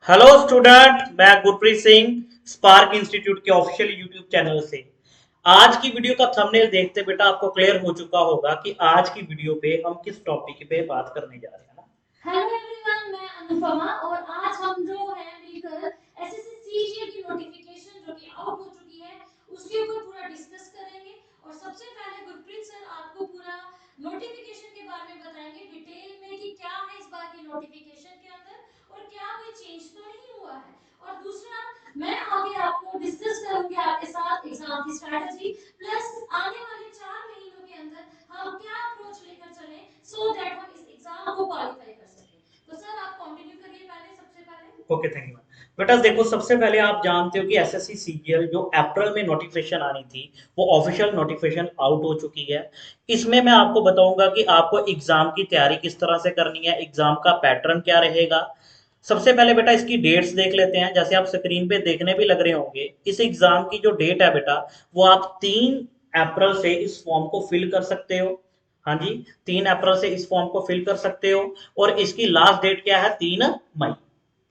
Hello student, मैं Gurpreet Singh spark institute के official YouTube channel से। आज की वीडियो का थंबनेल देखते बेटा आपको क्लियर हो चुका होगा कि आज की वीडियो पे हम किस टॉपिक पे बात करने जा रहे हैं ना। हेलो एवरीवन, मैं अनुपमा और आज हम जो है मिलकर एसएससी सीजीएल की नोटिफिकेशन जो कि आउट हो चुकी है उसके ऊपर पूरा डिस्कस करेंगे। और सबसे पहले गुरप्रीत सर आपको पूरा नोटिफिकेशन के बारे में बताएंगे डिटेल में कि क्या है इस बार की नोटिफिकेशन के अंदर और क्या कोई चेंज तो नहीं हुआ है। और दूसरा, मैं आगे आपको डिस्कस करूंगी आपके साथ एग्जाम की स्ट्रेटजी प्लस आने वाले 4 महीनों के अंदर हम क्या अप्रोच लेकर चले सो दैट हम इस एग्जाम को क्वालिफाई कर सकें। तो सर आप कंटिन्यू करिए पहले सबसे पहले। Okay, thank you. बेटा देखो, सबसे पहले आप जानते हो कि एसएससी सीजीएल जो अप्रैल में नोटिफिकेशन आनी थी वो ऑफिशियल नोटिफिकेशन आउट हो चुकी है। इसमें मैं आपको बताऊंगा कि आपको एग्जाम की तैयारी किस तरह से करनी है, एग्जाम का पैटर्न क्या रहेगा। सबसे पहले बेटा इसकी डेट्स देख लेते हैं। जैसे आप स्क्रीन पे देखने भी लग रहे होंगे, इस एग्जाम की जो डेट है बेटा वो आप 3 अप्रैल से इस फॉर्म को फिल कर सकते हो। हाँ जी, 3 अप्रैल से इस फॉर्म को फिल कर सकते हो। और इसकी लास्ट डेट क्या है? 3 मई।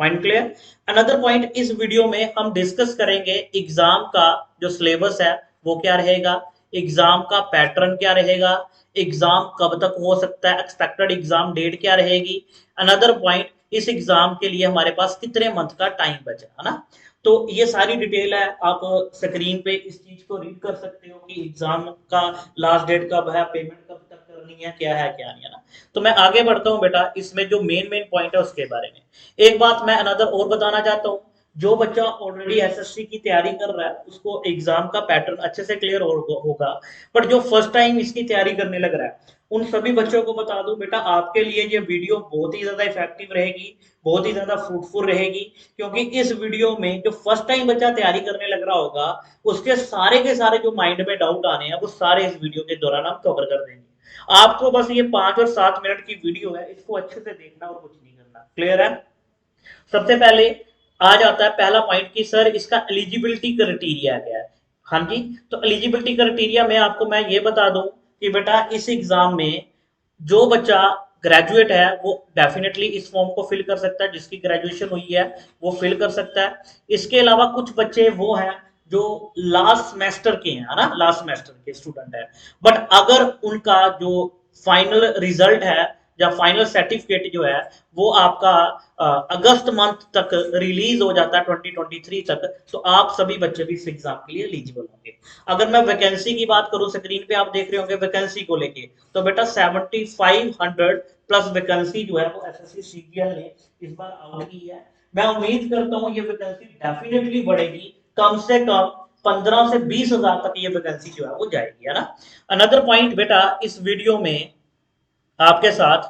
Point clear. अनदर पॉइंट, इस वीडियो में हम डिस्कस करेंगे एग्जाम का जो सिलेबस है वो क्या रहेगा, एग्जाम का पैटर्न क्या रहेगा, एग्जाम कब तक हो सकता है, एक्सपेक्टेड एग्जाम डेट क्या रहेगी। अनदर पॉइंट, इस एग्जाम के लिए हमारे पास कितने मंथ का टाइम बचा है ना। तो ये सारी डिटेल है, आप स्क्रीन पे इस चीज को रीड कर सकते हो कि एग्जाम का लास्ट डेट कब है, पेमेंट कब तक करनी है, क्या है क्या नहीं है ना। तो मैं आगे बढ़ता हूँ बेटा, इसमें जो मेन मेन पॉइंट है उसके बारे में। एक बात मैं अनदर और बताना चाहता हूँ। जो बच्चा ऑलरेडी एसएससी की तैयारी कर रहा है उसको एग्जाम का पैटर्न अच्छे से क्लियर होगा। बट जो फर्स्ट टाइम इसकी तैयारी करने लग रहा है उन सभी बच्चों को बता दूं बेटा, आपके लिए ये वीडियो बहुत ही ज्यादा इफेक्टिव रहेगी, बहुत ही ज्यादा फ्रूटफुल रहेगी। क्योंकि इस वीडियो में जो फर्स्ट टाइम बच्चा तैयारी करने लग रहा होगा उसके सारे के सारे जो माइंड में डाउट आने हैं वो सारे इस वीडियो के दौरान हम कवर कर देंगे। आपको बस ये 5 और 7 मिनट की वीडियो है, इसको अच्छे से देखना और कुछ नहीं करना। क्लियर है? सबसे पहले आ जाता है पहला पॉइंट कि सर इसका एलिजिबिलिटी क्राइटेरिया क्या है। हाँ जी, तो एलिजिबिलिटी क्राइटेरिया में आपको मैं ये बता दूं कि बेटा इस एग्जाम में जो बच्चा ग्रेजुएट है वो डेफिनेटली इस फॉर्म को फिल कर सकता है, जिसकी ग्रेजुएशन हुई है वो फिल कर सकता है। इसके अलावा कुछ बच्चे वो हैं जो लास्ट सेमेस्टर के हैं, है ना, लास्ट सेमेस्टर के स्टूडेंट है। बट अगर उनका जो फाइनल रिजल्ट है या फाइनल सर्टिफिकेट जो है वो आपका अगस्त मंथ तक रिलीज हो जाता है 2023 तक, तो आप सभी बच्चे भी इस एग्जाम के लिए एलिजिबल होंगे। अगर मैं वैकेंसी की बात करूं, स्क्रीन पे आप देख रहे होंगे वैकेंसी को लेके, तो बेटा 7500 प्लस वैकेंसी जो है वो एसएससी सीजीएल ने इस बार आउट की है। मैं उम्मीद करता हूँ ये वैकेंसी डेफिनेटली बढ़ेगी, कम से कम 15 से 20 हजार तक ये वैकेंसी जो है वो जाएगी, है ना। अनदर पॉइंट बेटा, इस वीडियो में आपके साथ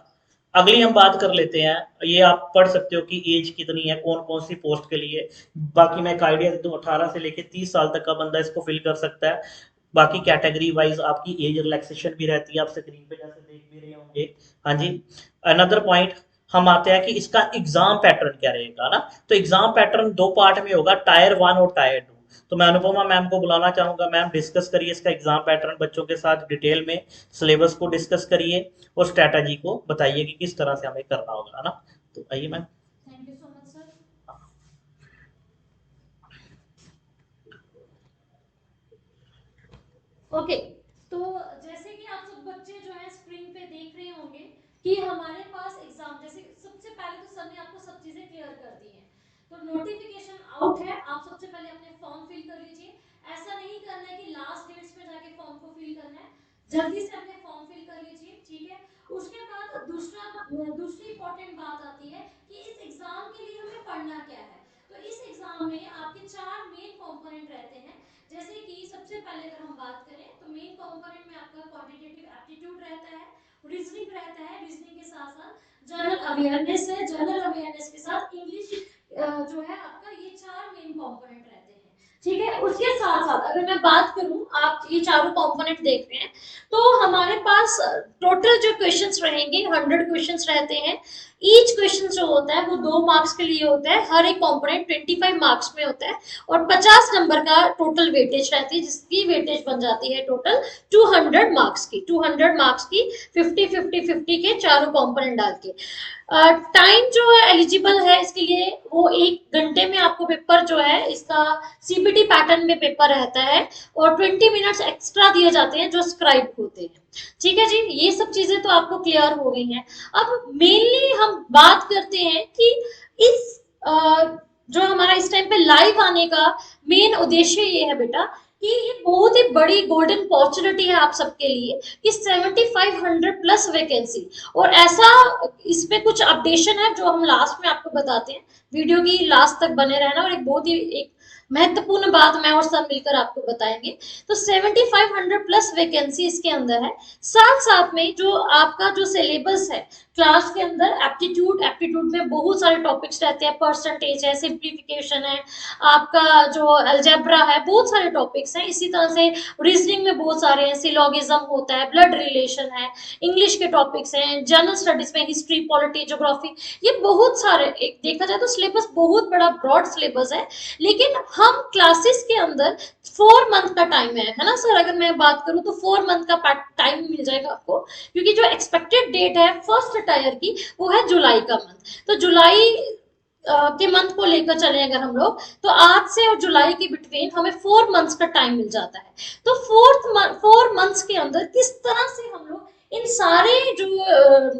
अगली हम बात कर लेते हैं। ये आप पढ़ सकते हो कि एज कितनी है कौन कौन सी पोस्ट के लिए। बाकी मैं एक आइडिया देता हूँ, 18 से लेके 30 साल तक का बंदा इसको फिल कर सकता है। बाकी कैटेगरी वाइज आपकी एज रिलैक्सेशन भी रहती है, आप स्क्रीन पे जैसे देख भी रहे होंगे। हाँ जी। अनदर पॉइंट, हम आते हैं कि इसका एग्जाम पैटर्न क्या रहेगा ना। तो एग्जाम पैटर्न 2 पार्ट में होगा, टायर 1 और टायर 2। तो मैं अनुपमा मैम को बुलाना चाहूंगा, मैम डिस्कस करिए इसका एग्जाम पैटर्न बच्चों के साथ डिटेल में, सिलेबस को डिस्कस करिए और स्ट्रैटेजी को बताइए कि किस तरह से हमें करना होगा, है ना। तो आइए ma'am. Thank you so much sir. Okay, तो जैसे कि आप सब बच्चे जो है स्क्रीन पे देख रहे होंगे कि हमारे पास एग्जाम, जैसे सबसे पहले तो सर ने आपको सब चीजें क्लियर कर दी हैं। तो नोटिफिकेशन आउट है, आप सबसे पहले अपने फॉर्म फिल कर लीजिए। ऐसा नहीं करना है कि लास्ट डेट्स पे जाके फॉर्म को फिल करना है, जल्दी से अपने फॉर्म फिल कर लीजिए, ठीक है। उसके बाद दूसरी इंपॉर्टेंट बात आती है कि इस एग्जाम के लिए हमें पढ़ना क्या है। तो इस एग्जाम में आपके 4 मेन कंपोनेंट रहते हैं। जैसे कि सबसे पहले अगर हम बात करें तो मेन कंपोनेंट में आपका क्वांटिटेटिव एप्टीट्यूड रहता है, रीजनिंग रहता है, रीजनिंग के साथ साथ जनरल अवेयरनेस है, जनरल अवेयरनेस के साथ इंग्लिश जो है आपका, ये 4 मेन कंपोनेंट रहते हैं, ठीक है। उसके साथ साथ अगर मैं बात करूं, आप ये चारों कंपोनेंट देख रहे हैं तो हमारे पास टोटल जो क्वेश्चंस रहेंगे 100 क्वेश्चंस रहते हैं। ईच क्वेश्चन जो होता है वो 2 मार्क्स के लिए होता है, हर एक कंपोनेंट 25 मार्क्स में होता है, और 50 नंबर का टोटल वेटेज रहती है, जिसकी वेटेज बन जाती है टोटल 200 मार्क्स की। 200 मार्क्स की 50 50 50 के चारों कंपोनेंट डाल के। टाइम जो है एलिजिबल है इसके लिए, वो 1 घंटे में आपको पेपर जो है इसका सीबीटी पैटर्न में पेपर रहता है, और 20 मिनट्स एक्स्ट्रा दिए जाते हैं जो स्क्राइब होते हैं। ठीक है जी, ये सब चीजें तो आपको क्लियर हो गई हैं। अब मेनली हम बात करते हैं कि इस जो हमारा इस टाइम पे लाइव आने का मेन उद्देश्य ये है बेटा, कि ये बहुत ही बड़ी गोल्डन अपॉर्चुनिटी है आप सबके लिए, कि 7500 प्लस वैकेंसी। और ऐसा इसमें कुछ अपडेशन है जो हम लास्ट में आपको बताते हैं, वीडियो की लास्ट तक बने रहना, और एक बहुत ही एक महत्वपूर्ण बात मैं और सब मिलकर आपको बताएंगे। तो 7500 प्लस वैकेंसी इसके अंदर है। साथ साथ में जो आपका जो सिलेबस है क्लास के अंदर, एप्टीट्यूड एप्टीट्यूड में बहुत सारे टॉपिक्स रहते हैं, परसेंटेज है, सिंप्लीफिकेशन है, आपका जो अलजेब्रा है, बहुत सारे टॉपिक्स हैं। इसी तरह से रीजनिंग में बहुत सारे हैं, सिलोगिज्म होता है, ब्लड रिलेशन है, इंग्लिश के टॉपिक्स हैं, जनरल स्टडीज में हिस्ट्री, पॉलिटी, ज्योग्राफी, ये बहुत सारे, एक देखा जाए तो सिलेबस बहुत बड़ा ब्रॉड सिलेबस है। लेकिन हम क्लासेस के अंदर 4 मंथ का टाइम है ना सर, अगर मैं बात करूं तो 4 मंथ का टाइम मिल जाएगा आपको, क्योंकि जो एक्सपेक्टेड डेट है फर्स्ट टायर की वो है जुलाई का मंथ। तो जुलाई के मंथ को लेकर चले अगर हम लोग, तो आज से और जुलाई के बिटवीन हमें 4 मंथ्स का टाइम मिल जाता है। तो 4 मंथ्स के अंदर किस तरह से हम लोग इन सारे जो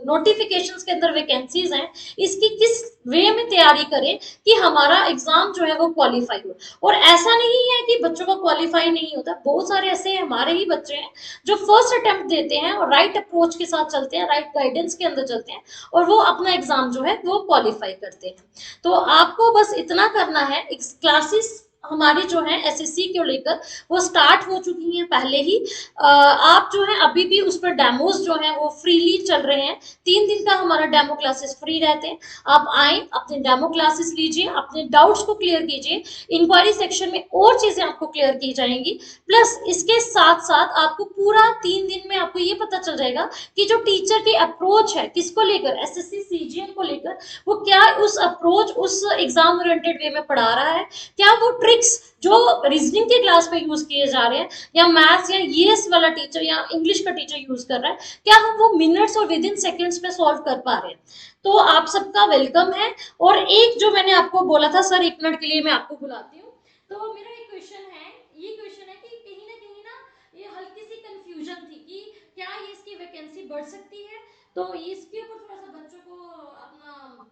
नोटिफिकेशंस के अंदर वैकेंसीज हैं, इसकी किस वे में तैयारी करें कि हमारा एग्जाम जो है वो क्वालिफाई हो। और ऐसा नहीं है कि बच्चों का क्वालिफाई नहीं होता, बहुत सारे ऐसे हमारे ही बच्चे हैं जो फर्स्ट अटेम्प्ट देते हैं और राइट अप्रोच के साथ चलते हैं, राइट गाइडेंस के अंदर चलते हैं, और वो अपना एग्जाम जो है वो क्वालिफाई करते हैं। तो आपको बस इतना करना है, क्लासेस हमारी जो है एसएससी को लेकर वो स्टार्ट हो चुकी हैं पहले ही। आप जो है अभी भी उस पर डेमोज जो है वो फ्रीली चल रहे हैं। 3 दिन का हमारा डेमो क्लासेस फ्री रहते हैं। आप आए, अपने डेमो क्लासेस लीजिए, अपने डाउट्स को क्लियर कीजिए, इंक्वायरी सेक्शन में और चीजें आपको क्लियर की जाएंगी। प्लस इसके साथ साथ आपको पूरा 3 दिन में आपको ये पता चल जाएगा कि जो टीचर की अप्रोच है किसको लेकर, एसएससी सीजीएल को लेकर, वो क्या उस अप्रोच उस एग्जाम ओरिएंटेड वे में पढ़ा रहा है, क्या वो ट्रिक्स जो रीजनिंग के क्लास में यूज किए जा रहे हैं, या मैथ्स या ईएस वाला टीचर या इंग्लिश का टीचर यूज कर रहा है, क्या हम वो मिनट्स और विद इन सेकेंड्स में सॉल्व कर पा रहे हैं। तो आप सबका वेलकम है। और एक जो मैंने आपको बोला था सर, 1 मिनट के लिए मैं आपको बुलाती हूँ। तो मेरा एक क्वेश्चन है, ये क्वेश्चन है कि कहीं ना ये हल्की सी कंफ्यूजन थी कि क्या ये इसकी वैकेंसी बढ़ सकती है। तो इसके ऊपर थोड़ा सा बच्चों को अपना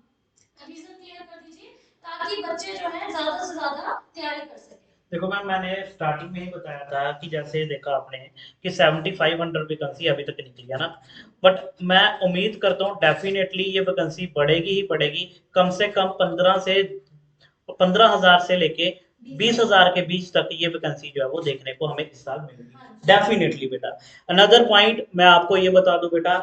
रीजन क्लियर कर दीजिए, ताकि बच्चे जो है ज्यादा से ज्यादा तैयारी कर सके। देखो मैम, मैंने स्टार्टिंग में ही बताया था कि जैसे देखा आपने कि 7500 वैकेंसी अभी तक निकली है ना, बट मैं उम्मीद करता हूँ डेफिनेटली ये वैकेंसी बढ़ेगी ही बढ़ेगी। कम से कम 15 से लेके 20,000 के बीच तक ये वैकेंसी जो है वो देखने को हमें इस साल मिलेगी डेफिनेटली बेटा। अनदर पॉइंट मैं आपको ये बता दूं बेटा,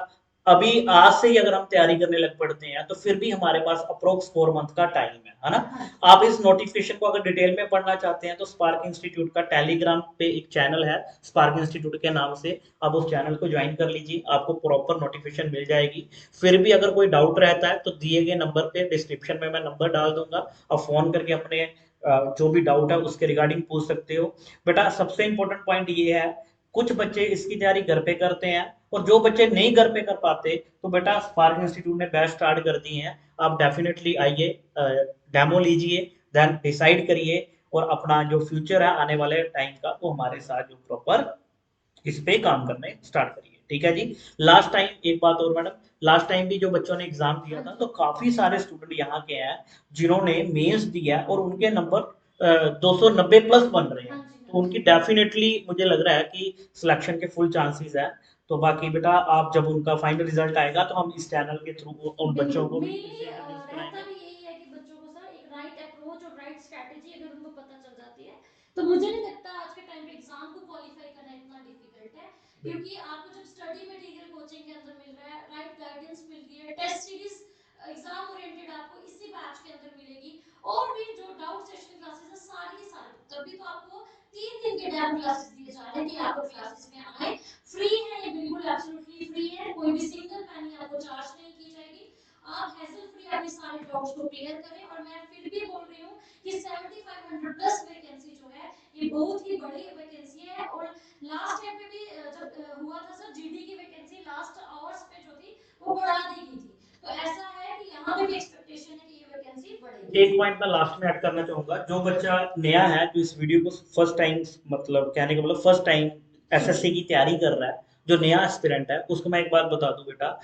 अभी आज से ही अगर हम तैयारी करने लग पड़ते हैं तो फिर भी हमारे पास अप्रोक्स 4 मंथ का टाइम है ना। आप इस नोटिफिकेशन को अगर डिटेल में पढ़ना चाहते हैं तो स्पार्क इंस्टीट्यूट का टेलीग्राम पे एक चैनल है, स्पार्क इंस्टीट्यूट के नाम से, आप उस चैनल को ज्वाइन कर लीजिए, आपको प्रॉपर नोटिफिकेशन मिल जाएगी। फिर भी अगर कोई डाउट रहता है तो दिए गए नंबर पे डिस्क्रिप्शन में मैं नंबर डाल दूंगा, आप फोन करके अपने जो भी डाउट है उसके रिगार्डिंग पूछ सकते हो। बेटा सबसे इंपॉर्टेंट पॉइंट ये है, कुछ बच्चे इसकी तैयारी घर पे करते हैं, और जो बच्चे नहीं घर पे कर पाते तो बेटा स्पार्क इंस्टीट्यूट ने बैच स्टार्ट कर दी है। आप डेफिनेटली आइए, डेमो लीजिए, देन डिसाइड करिए, और अपना जो फ्यूचर है आने वाले टाइम का वो हमारे साथ जो प्रॉपर इस पे काम करने स्टार्ट करिए। ठीक है जी। लास्ट टाइम एक बात और मैडम, लास्ट टाइम भी जो बच्चों ने एग्जाम दिया था तो काफी सारे स्टूडेंट यहाँ के हैं जिन्होंने मेंस दिया और उनके नंबर 290 प्लस बन रहे हैं। तो उनकी डेफिनेटली मुझे लग रहा है कि सिलेक्शन के फुल चांसेस है। तो बाकी बेटा आप जब उनका फाइनल रिजल्ट आएगा तो हम इस चैनल के थ्रू उन बच्चों को भी रहता भी यही है कि बच्चों को सर एक राइट अप्रोच और राइट स्ट्रेटेजी अगर उनको पता चल जाती है, तो मुझे नहीं लगता आज के टाइम पे एग्जाम को क्वालिफाई करना इतना डिफिकल्ट है। क्योंकि आपको जब स्टडी मटेरियल कोचिंग के अंदर मिल रहा है, राइट गाइडेंस मिल रही है, टेस्ट सीरीज एग्जाम ओरिएंटेड आपको इसी बैच के अंदर मिलेगी, और भी जो डाउट सेशन क्लासेस है सारी की सारी, तभी तो आपको 3 दिन के डेमो क्लासेस दिए जा रहे हैं कि आप क्लासेस में आए। फ्री है, ये बिल्कुल एब्सोल्युटली फ्री है, कोई भी सिंगल पैनी आपको चार्ज नहीं की जाएगी। आप हैसल फ्री अपने सारे डाउट्स को क्लियर करें। और मैं फिर भी बोल रही हूँ कि 7500 प्लस वैकेंसी जो है ये बहुत ही बड़ी वैकेंसी है। और लास्ट टाइम पे भी जब हुआ था सर, जीडी की वैकेंसी लास्ट आवर्स पे जो थी वो बढ़ा दी गई थी। तो ऐसा है कि यहाँ पे भी एक्सपेक्टेशन है कि ये वैकेंसी बढ़ेगी। एक पॉइंट मैं लास्ट में ऐड करना चाहूंगा, जो बच्चा नया है, जो इस वीडियो को फर्स्ट टाइम, मतलब कहने का मतलब फर्स्ट टाइम एसएससी की तैयारी कर रहा है, जो नया एस्पिरेंट है, उसको मैं एक बात बता दूं बेटा,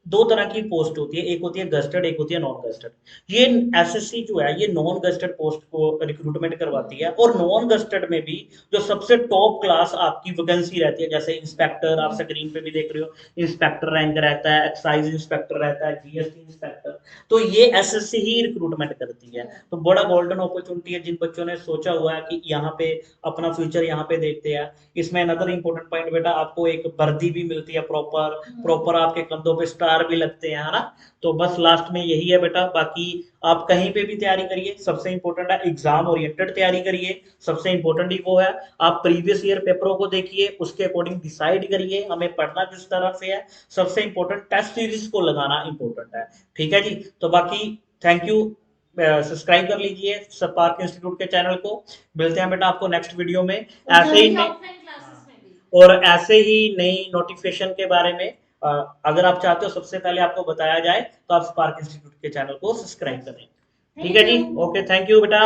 दो तरह की पोस्ट होती है, एक होती है गस्टेड, एक होती है नॉन गस्टेड। ये एसएससी जो है ये नॉन गस्टेड पोस्ट को रिक्रूटमेंट करवाती है, और नॉन गस्टेड में भी जो सबसे टॉप क्लास आपकी वैकेंसी रहती है, जैसे इंस्पेक्टर, आप स्क्रीन पे भी देख रहे हो, इंस्पेक्टर रैंक रहता है, एक्साइज इंस्पेक्टर रहता है, जीएसटी इंस्पेक्टर, तो ये एसएससी ही रिक्रूटमेंट करती है। तो बड़ा गोल्डन अपॉर्चुनिटी है जिन बच्चों ने सोचा हुआ है कि यहाँ पे अपना फ्यूचर यहाँ पे देखते हैं। इसमें अनदर इंपॉर्टेंट पॉइंट बेटा, आपको एक वर्दी भी मिलती है प्रॉपर, प्रॉपर आपके कंधों पे स्टार भी लगते हैं, है ना। तो बस लास्ट में यही है बेटा, बाकी आप कहीं पे भी तैयारी करिए, सबसे इंपॉर्टेंट है एग्जाम ओरिएंटेड तैयारी करिए, सबसे इंपॉर्टेंट ही वो है। आप प्रीवियस ईयर पेपरों को देखिए, उसके अकॉर्डिंग डिसाइड करिए हमें पढ़ना किस तरह से है। सबसे इंपॉर्टेंट टेस्ट सीरीज को लगाना इंपॉर्टेंट है। ठीक है जी। तो बाकी थैंक यू, सब्सक्राइब कर लीजिए स्पार्क इंस्टीट्यूट के चैनल को। मिलते हैं बेटा आपको नेक्स्ट वीडियो में ऐसे ही ऑफलाइन क्लासेस में भी। और ऐसे ही नई नोटिफिकेशन के बारे में अगर आप चाहते हो सबसे पहले आपको बताया जाए, तो आप स्पार्क इंस्टीट्यूट के चैनल को सब्सक्राइब करें। ठीक है जी, ओके, थैंक यू बेटा।